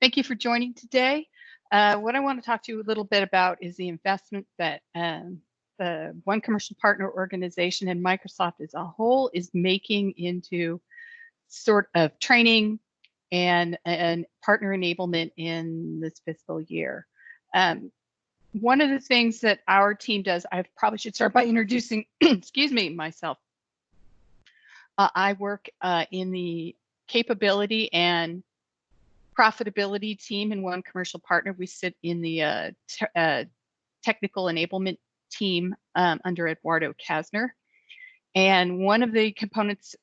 Thank you for joining today. What I want to talk to you a little bit about is the investment that the One Commercial Partner organization and Microsoft as a whole is making into sort of training and partner enablement in this fiscal year. One of the things that our team does, I probably should start by introducing, excuse me, myself. I work in the capability and profitability team in One Commercial Partner. We sit in the technical enablement team under Eduardo Kasner. And one of the components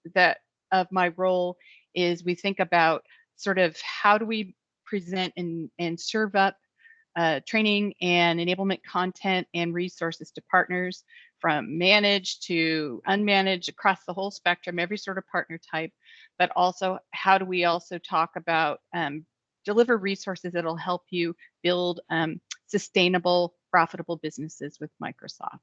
of my role is we think about sort of how do we present and serve up training and enablement content and resources to partners, from managed to unmanaged, across the whole spectrum, every sort of partner type, but also how do we also talk about deliver resources that'll help you build sustainable, profitable businesses with Microsoft.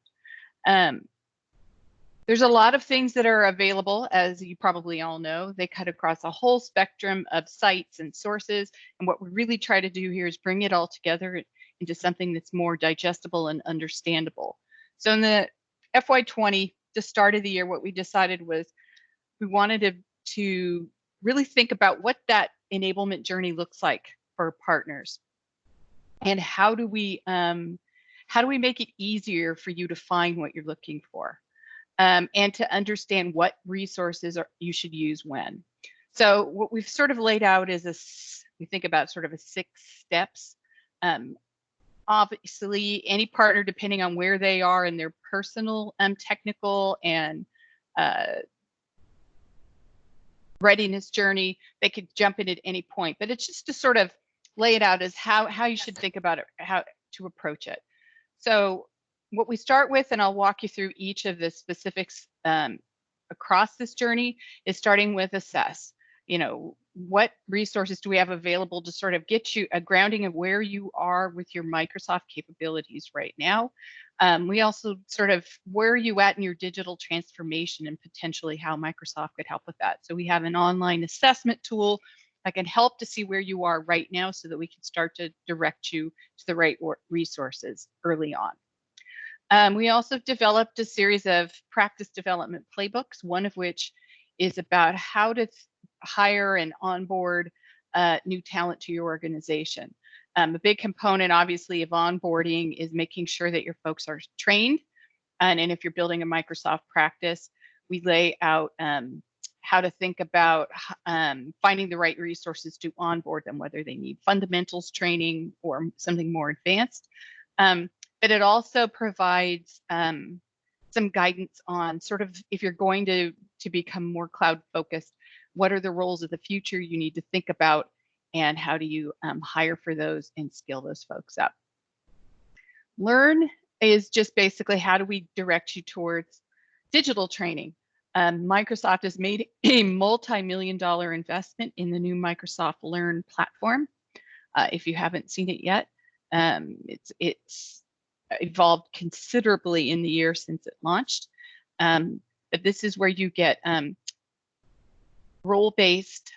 There's a lot of things that are available, as you probably all know. They cut across a whole spectrum of sites and sources. And what we really try to do here is bring it all together into something that's more digestible and understandable. So in the FY20, the start of the year, what we decided was we wanted to really think about what that enablement journey looks like for partners. And how do we make it easier for you to find what you're looking for? And to understand what resources you should use when. So what we've sort of laid out is we think about sort of a 6 steps. Obviously, any partner, depending on where they are in their personal technical and readiness journey, they could jump in at any point. But it's just to sort of lay it out as how you should think about it, how to approach it. So what we start with, and I'll walk you through each of the specifics across this journey, is starting with assess. You know, what resources do we have available to sort of get you a grounding of where you are with your Microsoft capabilities right now. We also sort of, where are you at in your digital transformation and potentially how Microsoft could help with that. So we have an online assessment tool that can help to see where you are right now so that we can start to direct you to the right resources early on. We also developed a series of practice development playbooks, one of which is about how to hire and onboard new talent to your organization. A big component, obviously, of onboarding is making sure that your folks are trained. And if you're building a Microsoft practice, we lay out how to think about finding the right resources to onboard them, whether they need fundamentals training or something more advanced. But it also provides some guidance on sort of, if you're going to become more cloud focused, what are the roles of the future you need to think about, and how do you hire for those and skill those folks up. Learn is just basically how do we direct you towards digital training. Microsoft has made a multi-million-dollar investment in the new Microsoft Learn platform. If you haven't seen it yet, it's evolved considerably in the year since it launched. But this is where you get role-based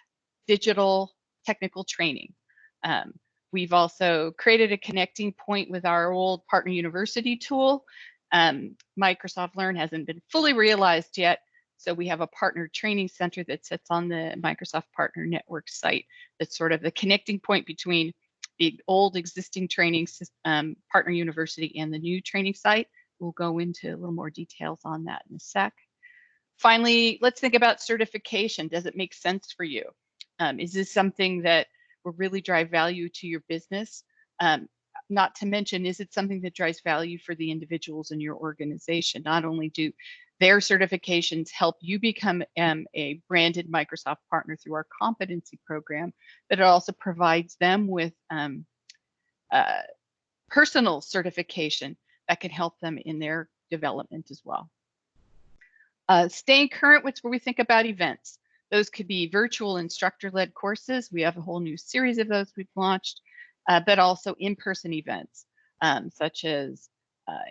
digital technical training. We've also created a connecting point with our old Partner University tool. Microsoft Learn hasn't been fully realized yet, so we have a partner training center that sits on the Microsoft Partner Network site that's sort of the connecting point between the old existing training Partner University and the new training site. We'll go into a little more details on that in a sec. Finally, let's think about certification. Does it make sense for you? Is this something that will really drive value to your business? Not to mention, is it something that drives value for the individuals in your organization? Not only do their certifications help you become a branded Microsoft partner through our competency program, but it also provides them with personal certification that can help them in their development as well. Staying current with where we think about events. Those could be virtual instructor-led courses. We have a whole new series of those we've launched, but also in-person events, such as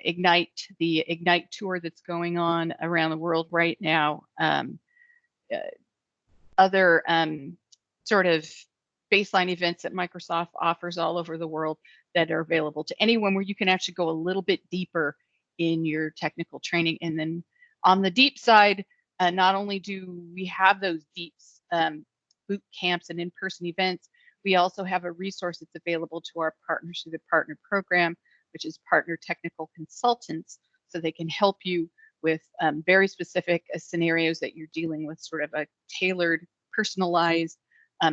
Ignite, the Ignite tour that's going on around the world right now. Other sort of baseline events that Microsoft offers all over the world that are available to anyone, where you can actually go a little bit deeper in your technical training. And then on the deep side, not only do we have those deep boot camps and in-person events, we also have a resource that's available to our partners through the partner program, which is Partner Technical Consultants, so they can help you with very specific scenarios that you're dealing with, sort of a tailored, personalized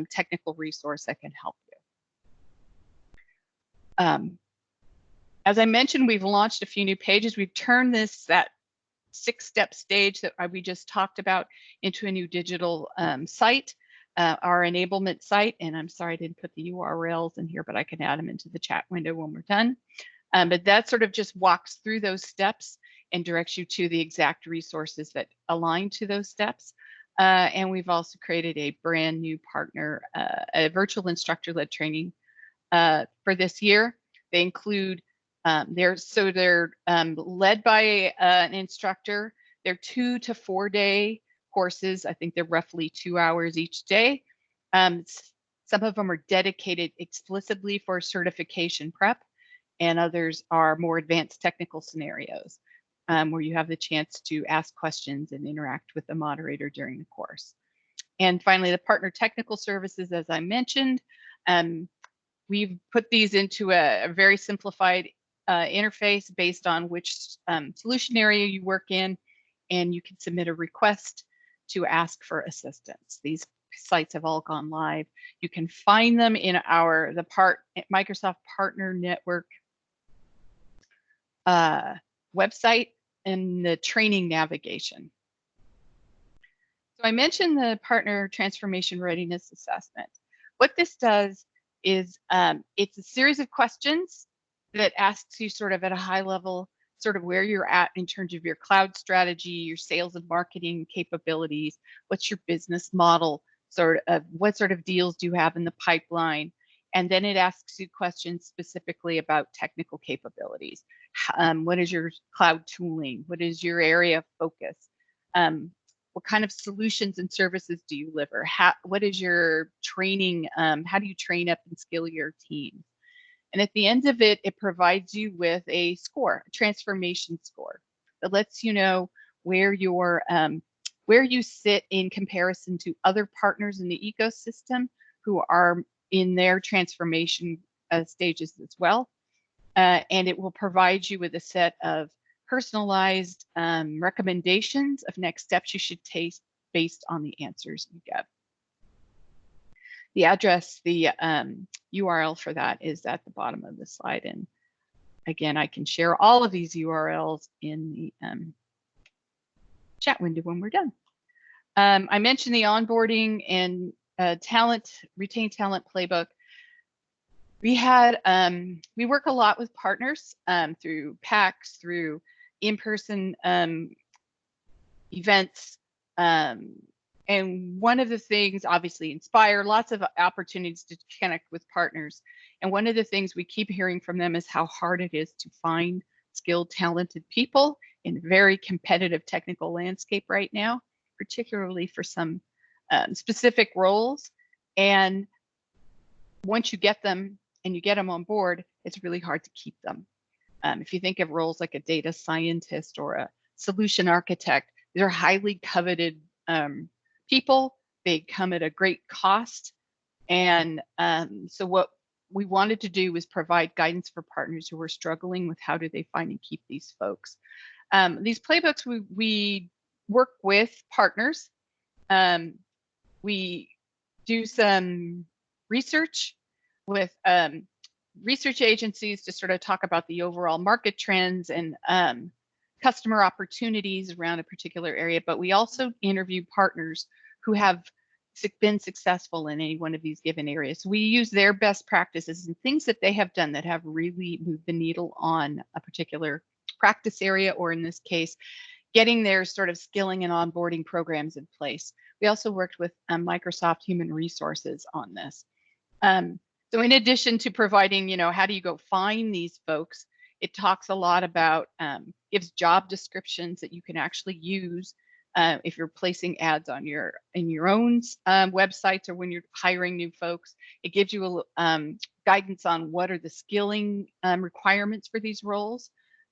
technical resource that can help you. As I mentioned, we've launched a few new pages. We've turned that 6-step stage that we just talked about into a new digital site, our enablement site. And I'm sorry I didn't put the URLs in here, but I can add them into the chat window when we're done. But that sort of just walks through those steps and directs you to the exact resources that align to those steps. And we've also created a brand new partner, a virtual instructor-led training for this year. They include, they're led by an instructor. They're 2 to 4 day courses. I think they're roughly 2 hours each day. Some of them are dedicated explicitly for certification prep, and others are more advanced technical scenarios where you have the chance to ask questions and interact with the moderator during the course. And finally, the partner technical services, as I mentioned, we've put these into a very simplified interface based on which solution area you work in, and you can submit a request to ask for assistance. These sites have all gone live. You can find them in the Microsoft Partner Network website in the training navigation. So I mentioned the Partner Transformation Readiness Assessment. What this does is it's a series of questions that asks you sort of at a high level, sort of where you're at in terms of your cloud strategy, your sales and marketing capabilities, what's your business model, what sort of deals do you have in the pipeline? And then it asks you questions specifically about technical capabilities. What is your cloud tooling? What is your area of focus? What kind of solutions and services do you deliver? What is your training? How do you train up and skill your team? And at the end of it, it provides you with a score, a transformation score, that lets you know where you sit in comparison to other partners in the ecosystem who are in their transformation stages as well. And it will provide you with a set of personalized recommendations of next steps you should take based on the answers you get. The address, the URL for that is at the bottom of the slide. And again, I can share all of these URLs in the chat window when we're done. I mentioned the onboarding and retain talent playbook. We work a lot with partners through PACs, through in-person events. And one of the things, obviously, Inspire, lots of opportunities to connect with partners. And one of the things we keep hearing from them is how hard it is to find skilled, talented people in a very competitive technical landscape right now, particularly for some specific roles. And once you get them and you get them on board, it's really hard to keep them. If you think of roles like a data scientist or a solution architect, these are highly coveted people. They come at a great cost. And so what we wanted to do was provide guidance for partners who are struggling with how do they find and keep these folks. These playbooks, we work with partners. We do some research with research agencies to sort of talk about the overall market trends and customer opportunities around a particular area, but we also interview partners who have been successful in any one of these given areas. We use their best practices and things that they have done that have really moved the needle on a particular practice area, or in this case, getting their sort of skilling and onboarding programs in place. We also worked with Microsoft Human Resources on this. So in addition to providing, how do you go find these folks, it talks a lot about, gives job descriptions that you can actually use if you're placing ads on in your own websites, or when you're hiring new folks. It gives you guidance on what are the skilling requirements for these roles.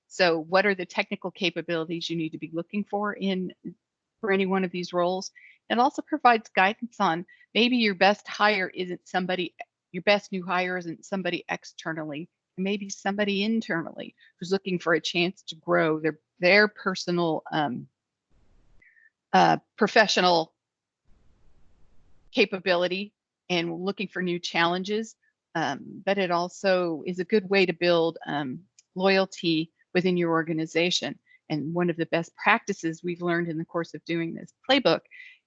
So what are the technical capabilities you need to be looking for any one of these roles. It also provides guidance on maybe your best new hire isn't somebody externally, maybe somebody internally who's looking for a chance to grow their personal professional capability and looking for new challenges. But it also is a good way to build loyalty within your organization. And one of the best practices we've learned in the course of doing this playbook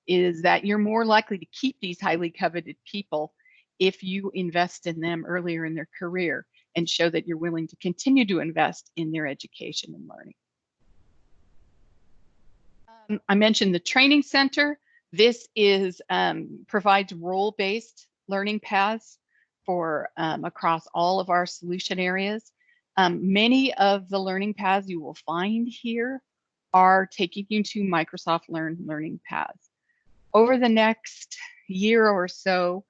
is that you're more likely to keep these highly coveted people if you invest in them earlier in their career and show that you're willing to continue to invest in their education and learning. I mentioned the training center. This provides role-based learning paths for across all of our solution areas. Many of the learning paths you will find here are taking you to Microsoft Learn learning paths. Over the next year or so,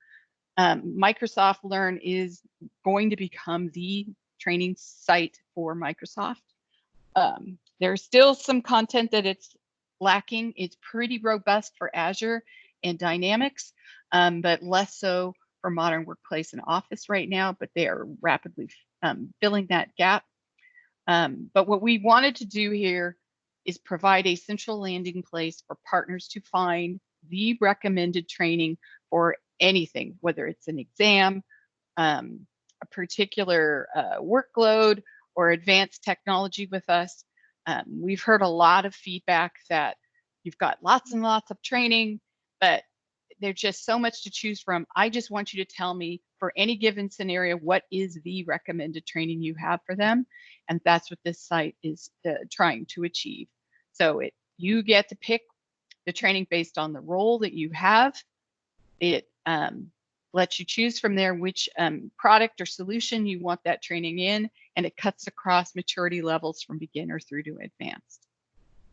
Microsoft Learn is going to become the training site for Microsoft. There's still some content that it's lacking. It's pretty robust for Azure and Dynamics, but less so for Modern Workplace and Office right now, but they are rapidly filling that gap. But what we wanted to do here is provide a central landing place for partners to find the recommended training for anything, whether it's an exam, a particular workload, or advanced technology with us. We've heard a lot of feedback that you've got lots and lots of training, but there's just so much to choose from. I just want you to tell me for any given scenario, what is the recommended training you have for them? And that's what this site is trying to achieve. So you get to pick the training based on the role that you have. It lets you choose from there which product or solution you want that training in, and it cuts across maturity levels from beginner through to advanced.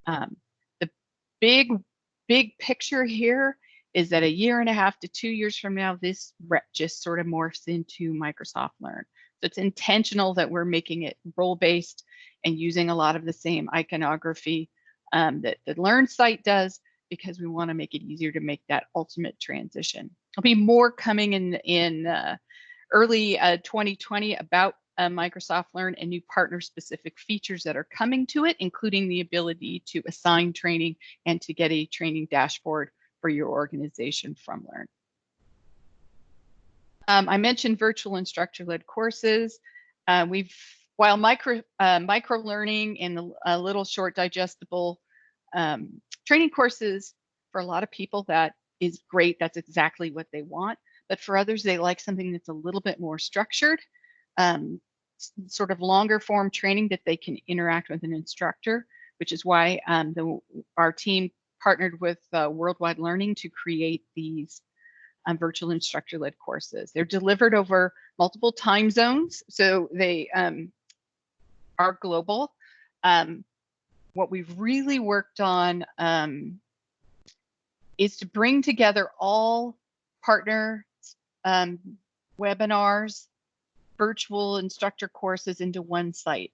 The big picture here is that a year and a half to 2 years from now, this just sort of morphs into Microsoft Learn. So it's intentional that we're making it role-based and using a lot of the same iconography that the Learn site does, because we want to make it easier to make that ultimate transition. There'll be more coming in early 2020 about Microsoft Learn and new partner-specific features that are coming to it, including the ability to assign training and to get a training dashboard for your organization from Learn. I mentioned virtual instructor-led courses. While micro learning and the little short digestible training courses, for a lot of people that is great. That's exactly what they want. But for others, they like something that's a little bit more structured, sort of longer form training that they can interact with an instructor, which is why our team partnered with Worldwide Learning to create these virtual instructor-led courses. They're delivered over multiple time zones, so they are global. What we've really worked on is to bring together all partner webinars, virtual instructor courses into one site.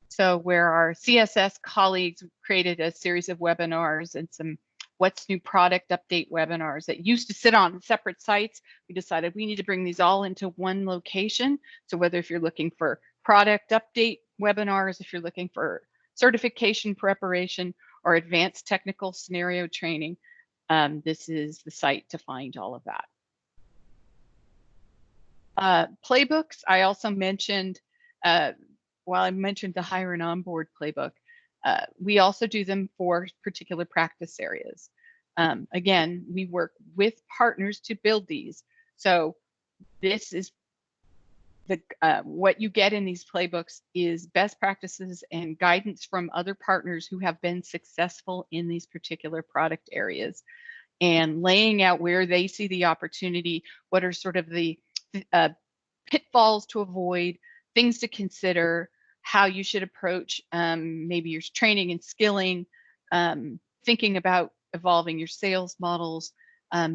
So where our CSS colleagues created a series of webinars and some what's new product update webinars that used to sit on separate sites, we decided we need to bring these all into one location. So whether if you're looking for product update webinars, if you're looking for certification preparation or advanced technical scenario training, this is the site to find all of that. Playbooks, I also mentioned, while I mentioned the hire and onboard playbook, we also do them for particular practice areas. Again, we work with partners to build these. So this is what you get in these playbooks is best practices and guidance from other partners who have been successful in these particular product areas, and laying out where they see the opportunity, what are sort of the pitfalls to avoid, things to consider, how you should approach maybe your training and skilling, thinking about evolving your sales models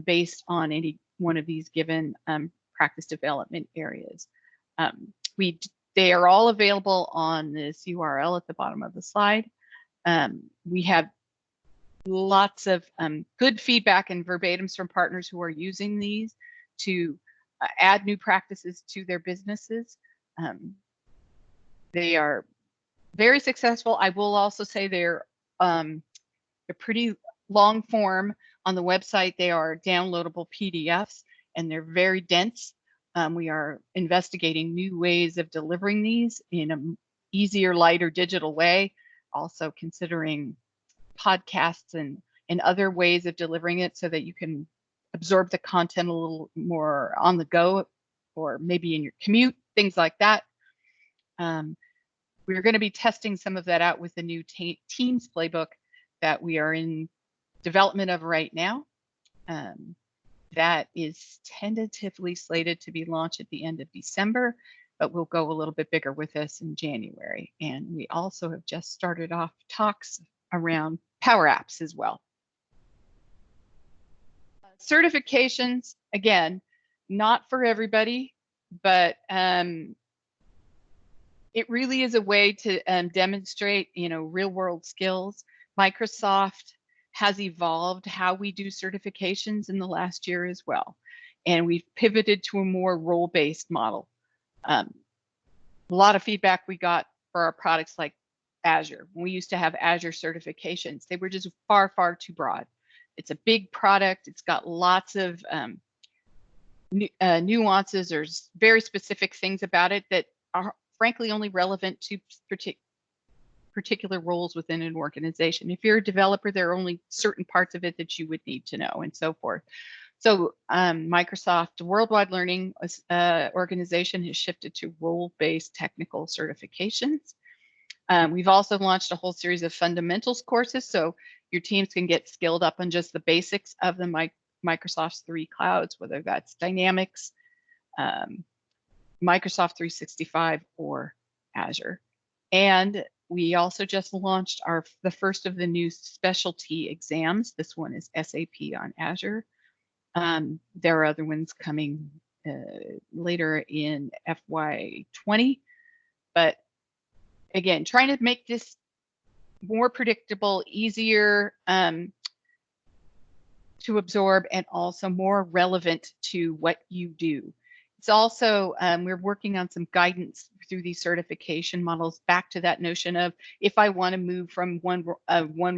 based on any one of these given practice development areas. They are all available on this URL at the bottom of the slide. We have lots of good feedback and verbatims from partners who are using these to add new practices to their businesses. They are very successful. I will also say they're pretty long form on the website. They are downloadable PDFs and they're very dense. We are investigating new ways of delivering these in an easier, lighter digital way, also considering podcasts and other ways of delivering it so that you can absorb the content a little more on the go or maybe in your commute, things like that. We're going to be testing some of that out with the new Teams playbook that we are in development of right now. That is tentatively slated to be launched at the end of December, but we'll go a little bit bigger with this in January. And we also have just started off talks around Power Apps as well. Certifications, again, not for everybody, but it really is a way to demonstrate, real world skills. Microsoft has evolved how we do certifications in the last year as well. And we've pivoted to a more role-based model. A lot of feedback we got for our products like Azure. We used to have Azure certifications. They were just far, far too broad. It's a big product. It's got lots of nuances or very specific things about it that are frankly only relevant to particular roles within an organization. If you're a developer, there are only certain parts of it that you would need to know and so forth. So Microsoft Worldwide Learning Organization has shifted to role-based technical certifications. We've also launched a whole series of fundamentals courses, so your teams can get skilled up on just the basics of the Microsoft's 3 clouds, whether that's Dynamics, Microsoft 365, or Azure. And we also just launched the first of the new specialty exams. This one is SAP on Azure. There are other ones coming later in FY20, but again, trying to make this more predictable, easier to absorb, and also more relevant to what you do. It's also, we're working on some guidance through these certification models back to that notion of if I want to move from one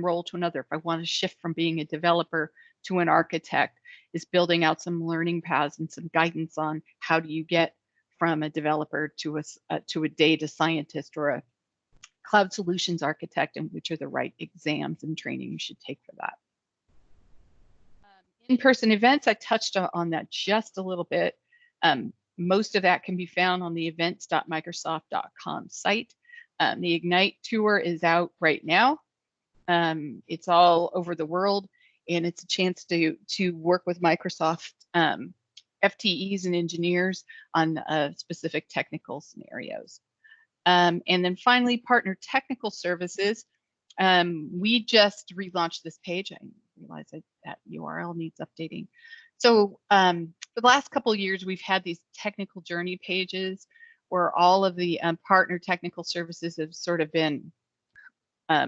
role to another, if I want to shift from being a developer to an architect, is building out some learning paths and some guidance on how do you get from a developer to a data scientist or a cloud solutions architect, and which are the right exams and training you should take for that. In-person events, I touched on that just a little bit. Most of that can be found on the events.microsoft.com site. The Ignite tour is out right now. It's all over the world, and it's a chance to work with Microsoft FTEs and engineers on specific technical scenarios. And then finally, partner technical services. We just relaunched this page. I realize that URL needs updating. So for the last couple of years, we've had these technical journey pages where all of the partner technical services have sort of been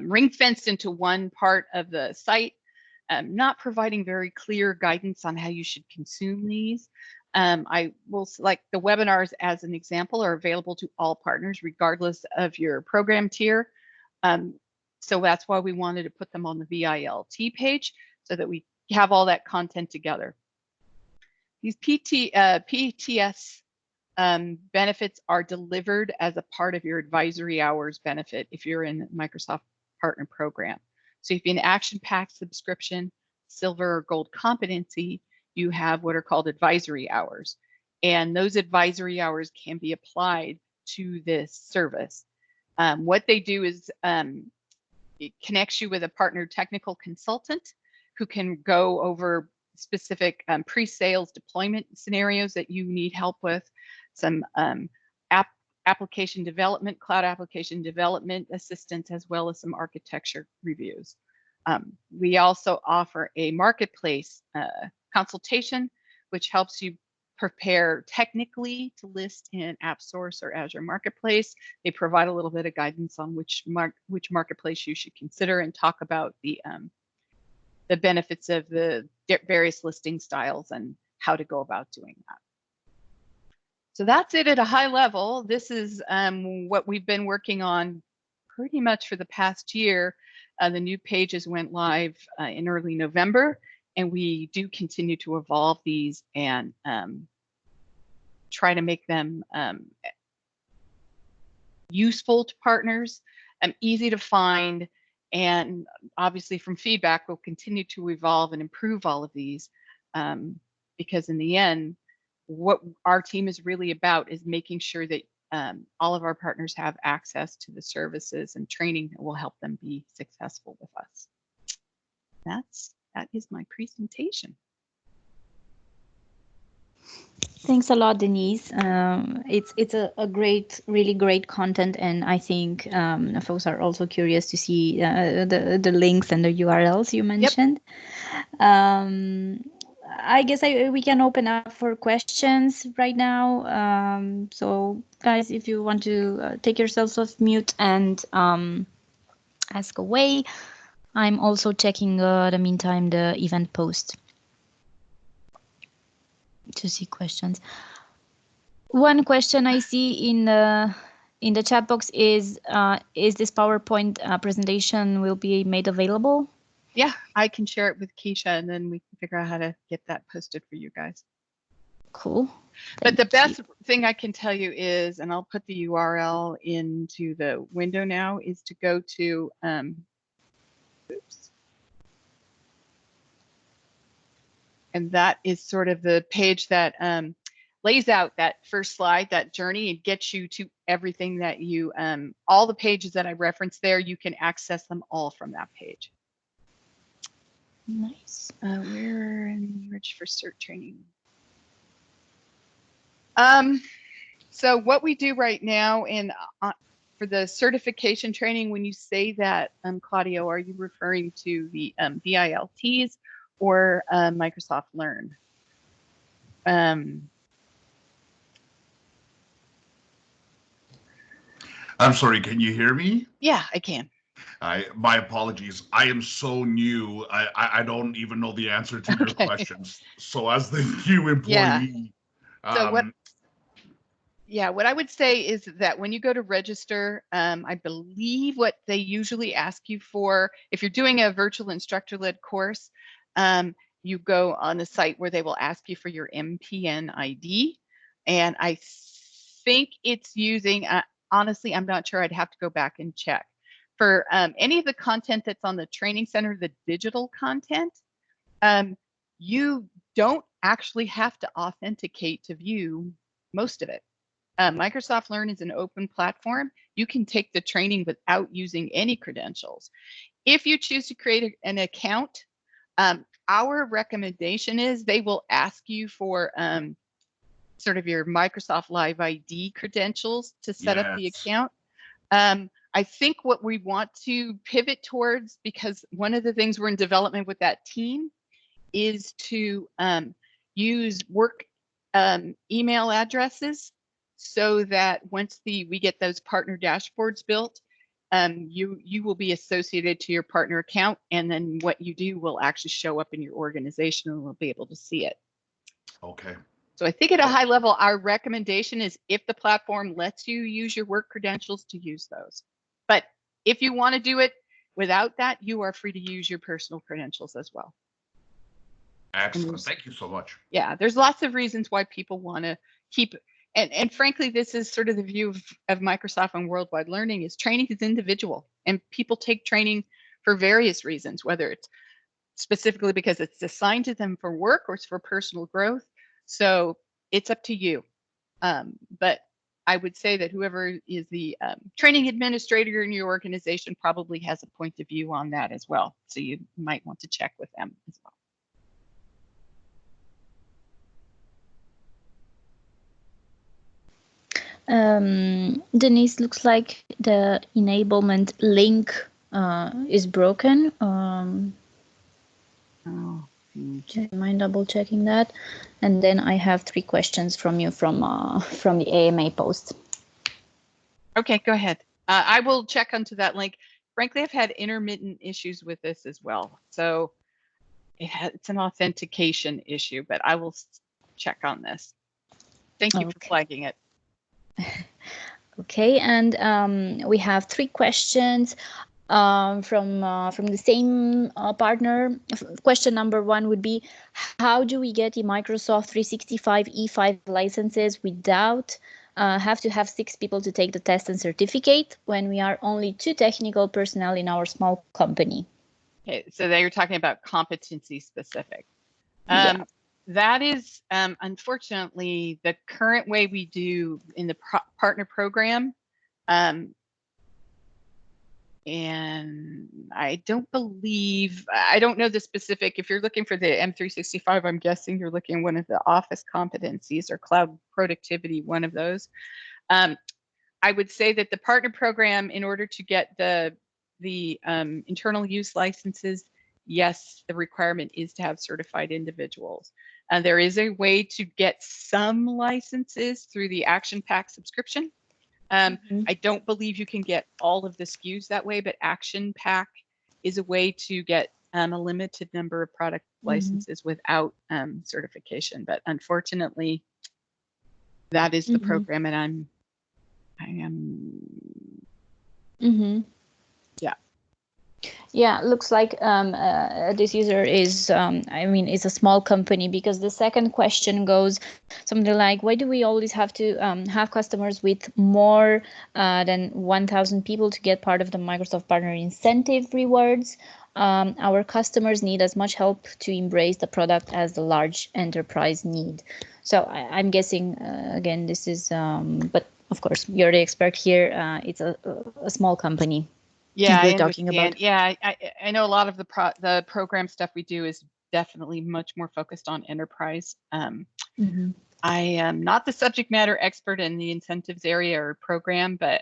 ring fenced into one part of the site, not providing very clear guidance on how you should consume these. I will select the webinars as an example are available to all partners regardless of your program tier. So that's why we wanted to put them on the VILT page so that we have all that content together. These PTS benefits are delivered as a part of your advisory hours benefit if you're in Microsoft Partner Program. So if you're an action-packed subscription, silver or gold competency, you have what are called advisory hours. And those advisory hours can be applied to this service. What they do is it connects you with a partner technical consultant who can go over specific pre-sales deployment scenarios that you need help with, some application development, cloud application development assistance, as well as some architecture reviews. We also offer a marketplace consultation, which helps you prepare technically to list in AppSource or Azure Marketplace. They provide a little bit of guidance on which marketplace you should consider, and talk about the benefits of the various listing styles and how to go about doing that. So that's it at a high level. This is what we've been working on pretty much for the past year. The new pages went live in early November, and we do continue to evolve these and try to make them useful to partners, easy to find, and obviously from feedback, we'll continue to evolve and improve all of these, because in the end, what our team is really about is making sure that all of our partners have access to the services and training that will help them be successful with us. That is my presentation. Thanks a lot, Denise. It's a really great content, and I think folks are also curious to see the links and the URLs you mentioned. Yep. I guess we can open up for questions right now. So guys, if you want to take yourselves off mute and ask away. I'm also checking the meantime the event post to see questions. One question I see in the chat box is this PowerPoint presentation will be made available? Yeah, I can share it with Keisha, and then we can figure out how to get that posted for you guys. Cool. But the best thing I can tell you is, and I'll put the URL into the window now, is to go to, oops. And that is sort of the page that lays out that first slide, that journey, and gets you to everything that you, all the pages that I referenced there, you can access them all from that page. Nice. We're enriched for cert training. So what we do right now for the certification training, when you say that, Claudio, are you referring to the BILTs or Microsoft Learn? I'm sorry, can you hear me? Yeah, I can. My apologies. I am so new. I don't even know the answer to your questions. So as the new employee, what I would say is that when you go to register, I believe what they usually ask you for, if you're doing a virtual instructor-led course, you go on the site where they will ask you for your MPN ID. And I think it's using, honestly, I'm not sure. I'd have to go back and check. For any of the content that's on the training center, the digital content, you don't actually have to authenticate to view most of it. Microsoft Learn is an open platform. You can take the training without using any credentials. If you choose to create an account, our recommendation is they will ask you for sort of your Microsoft Live ID credentials to set up the account. I think what we want to pivot towards, because one of the things we're in development with that team is to use work email addresses, so that once we get those partner dashboards built, you will be associated to your partner account, and then what you do will actually show up in your organization, and we'll be able to see it. Okay. So I think at a high level, our recommendation is, if the platform lets you use your work credentials, to use those. But if you want to do it without that, you are free to use your personal credentials as well. Excellent. Thank you so much. Yeah, there's lots of reasons why people want to keep, and frankly, this is sort of the view of Microsoft and worldwide learning, is training is individual, and people take training for various reasons, whether it's specifically because it's assigned to them for work or it's for personal growth. So it's up to you. But I would say that whoever is the training administrator in your organization probably has a point of view on that as well. So you might want to check with them as well. Denise, looks like the enablement link is broken. Oh. Do you mind double checking that? And then I have 3 questions from you from the AMA post. Okay, go ahead. I will check onto that link. Frankly, I've had intermittent issues with this as well. So it's an authentication issue, but I will check on this. Thank you for flagging it. Okay, and we have 3 questions from the same partner. Question number 1 would be, how do we get the Microsoft 365 E5 licenses without have to have 6 people to take the test and certificate when we are only 2 technical personnel in our small company? Okay, so there you're talking about competency specific. Yeah. That is, unfortunately, the current way we do in the partner program. And I don't know the specific, if you're looking for the M365, I'm guessing you're looking at one of the office competencies or cloud productivity, one of those. I would say that the partner program, in order to get the internal use licenses, yes, the requirement is to have certified individuals. There is a way to get some licenses through the Action Pack subscription. I don't believe you can get all of the SKUs that way, but Action Pack is a way to get a limited number of product licenses without certification. But unfortunately, that is the program, and I am. Yeah. Yeah, looks like this user is, is a small company, because the second question goes something like, why do we always have to have customers with more than 1,000 people to get part of the Microsoft Partner Incentive rewards? Our customers need as much help to embrace the product as the large enterprise need. So I'm guessing, again, this is, but of course, you're the expert here. It's a small company. Yeah, I talking understand. about. Yeah, I know a lot of the program stuff we do is definitely much more focused on enterprise. I am not the subject matter expert in the incentives area or program, but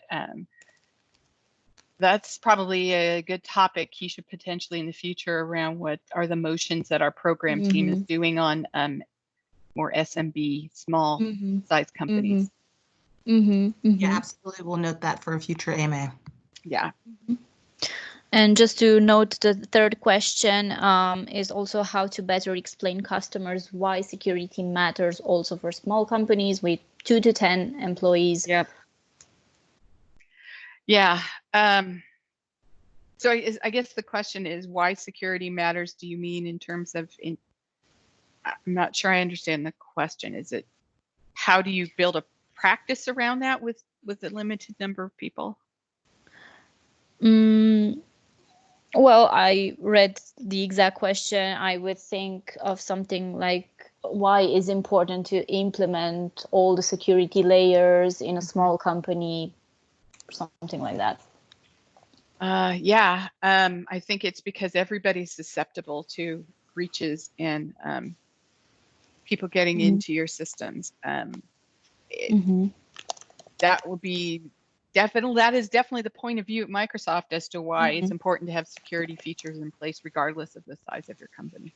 that's probably a good topic, Keisha, potentially in the future, around what are the motions that our program team is doing on more SMB, small size companies. Yeah, absolutely. We'll note that for a future AMA. Yeah. And just to note, the third question is also how to better explain customers why security matters also for small companies with 2 to 10 employees. Yep. Yeah. So I guess the question is, why security matters? Do you mean in terms of, I'm not sure I understand the question. Is it, how do you build a practice around that with a limited number of people? Well, I read the exact question. I would think of something like, why is it important to implement all the security layers in a small company, something like that. Yeah, I think it's because everybody's susceptible to breaches and people getting into your systems. That would be that is definitely the point of view at Microsoft as to why it's important to have security features in place regardless of the size of your company.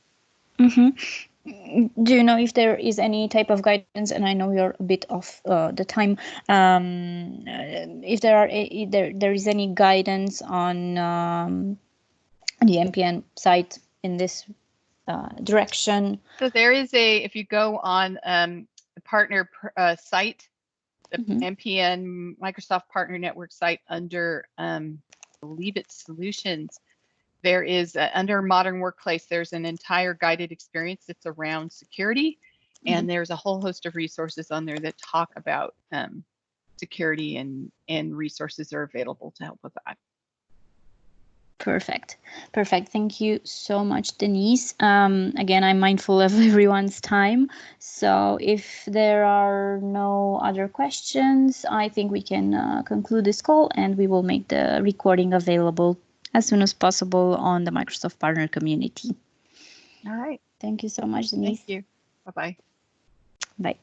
Do you know if there is any type of guidance, and I know you're a bit off the time, if there is any guidance on the MPN site in this direction? So there is if you go on the partner site, the MPN Microsoft Partner Network site, under I believe it's solutions, there is under Modern Workplace, there's an entire guided experience that's around security, and there's a whole host of resources on there that talk about security, and resources are available to help with that. Perfect. Thank you so much, Denise. Again, I'm mindful of everyone's time. So if there are no other questions, I think we can conclude this call, and we will make the recording available as soon as possible on the Microsoft Partner community. All right. Thank you so much, Denise. Thank you. Bye-bye. Bye.